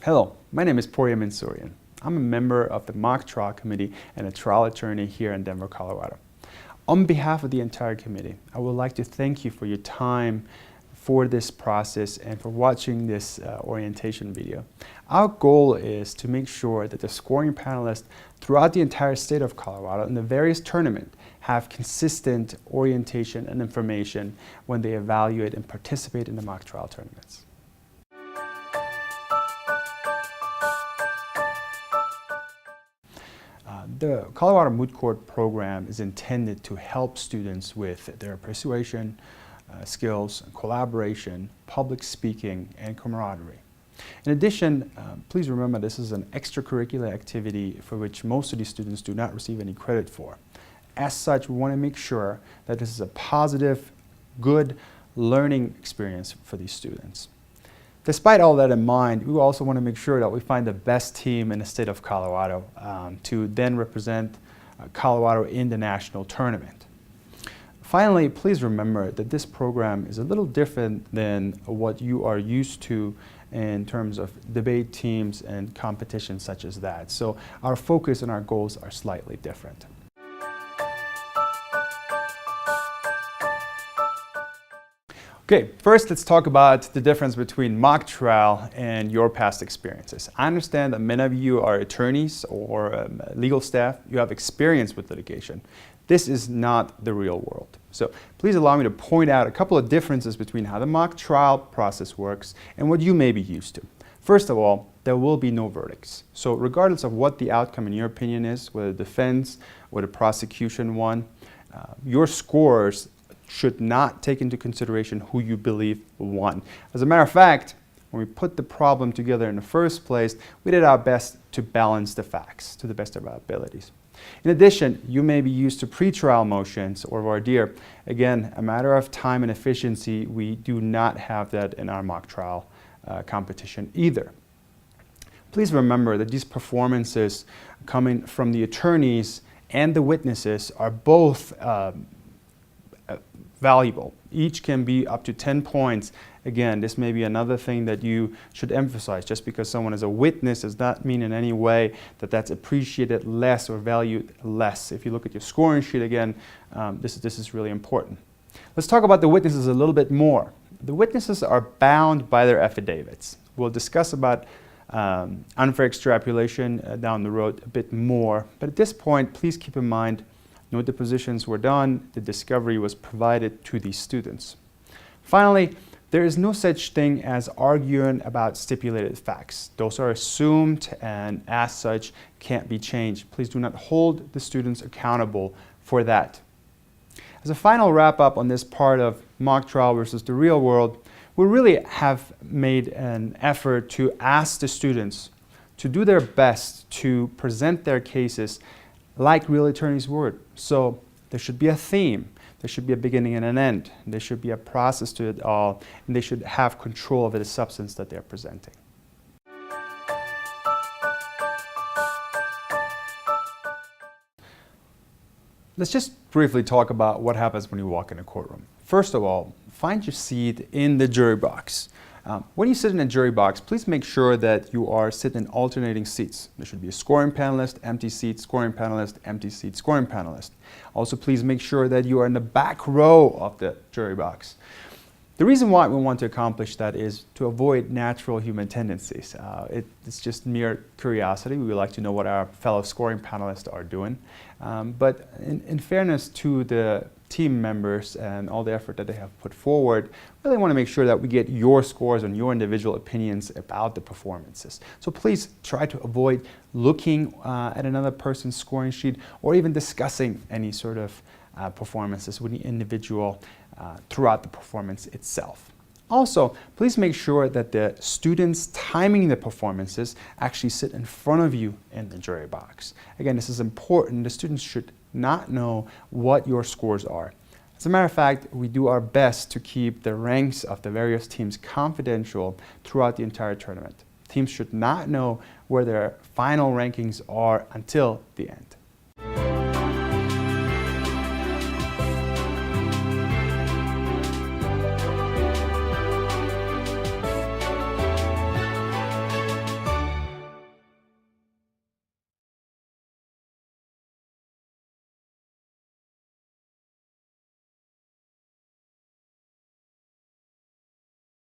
Hello, my name is Porya Mansourian. I'm a member of the mock trial committee and a trial attorney here in Denver, Colorado. On behalf of the entire committee, I would like to thank you for your time for this process and for watching this orientation video. Our goal is to make sure that the scoring panelists throughout the entire state of Colorado in the various tournaments have consistent orientation and information when they evaluate and participate in the mock trial tournaments. The Colorado Moot Court program is intended to help students with their persuasion skills, collaboration, public speaking, and camaraderie. In addition, please remember this is an extracurricular activity for which most of these students do not receive any credit for. As such, we want to make sure that this is a positive, good learning experience for these students. Despite all that in mind, we also want to make sure that we find the best team in the state of Colorado to then represent Colorado in the national tournament. Finally, please remember that this program is a little different than what you are used to in terms of debate teams and competitions such as that. So our focus and our goals are slightly different. Okay, first let's talk about the difference between mock trial and your past experiences. I understand that many of you are attorneys or legal staff. You have experience with litigation. This is not the real world. So please allow me to point out a couple of differences between how the mock trial process works and what you may be used to. First of all, there will be no verdicts. So regardless of what the outcome in your opinion is, whether the defense or the prosecution won, your scores should not take into consideration who you believe won. As a matter of fact, when we put the problem together in the first place, we did our best to balance the facts to the best of our abilities. In addition, you may be used to pretrial motions or voir dire. Again, a matter of time and efficiency, we do not have that in our mock trial competition either. Please remember that these performances coming from the attorneys and the witnesses are both valuable. Each can be up to 10 points. Again, this may be another thing that you should emphasize. Just because someone is a witness does not mean in any way that that's appreciated less or valued less. If you look at your scoring sheet again, this is really important. Let's talk about the witnesses a little bit more. The witnesses are bound by their affidavits. We'll discuss about unfair extrapolation down the road a bit more, but at this point, please keep in mind no depositions were done, the discovery was provided to these students. Finally, there is no such thing as arguing about stipulated facts. Those are assumed and as such can't be changed. Please do not hold the students accountable for that. As a final wrap up on this part of mock trial versus the real world, we really have made an effort to ask the students to do their best to present their cases like real attorneys would. So there should be a theme, there should be a beginning and an end, there should be a process to it all, and they should have control of the substance that they're presenting. Let's just briefly talk about what happens when you walk in a courtroom. First of all, find your seat in the jury box. When you sit in a jury box, please make sure that you are sitting in alternating seats. There should be a scoring panelist, empty seat, scoring panelist, empty seat, scoring panelist. Also, please make sure that you are in the back row of the jury box. The reason why we want to accomplish that is to avoid natural human tendencies. It's just mere curiosity. We would like to know what our fellow scoring panelists are doing. But in fairness to the team members and all the effort that they have put forward, we really want to make sure that we get your scores and your individual opinions about the performances. So please try to avoid looking at another person's scoring sheet or even discussing any sort of performances with the individual throughout the performance itself. Also, please make sure that the students timing the performances actually sit in front of you in the jury box. Again, this is important. The students should not know what your scores are. As a matter of fact, we do our best to keep the ranks of the various teams confidential throughout the entire tournament. Teams should not know where their final rankings are until the end.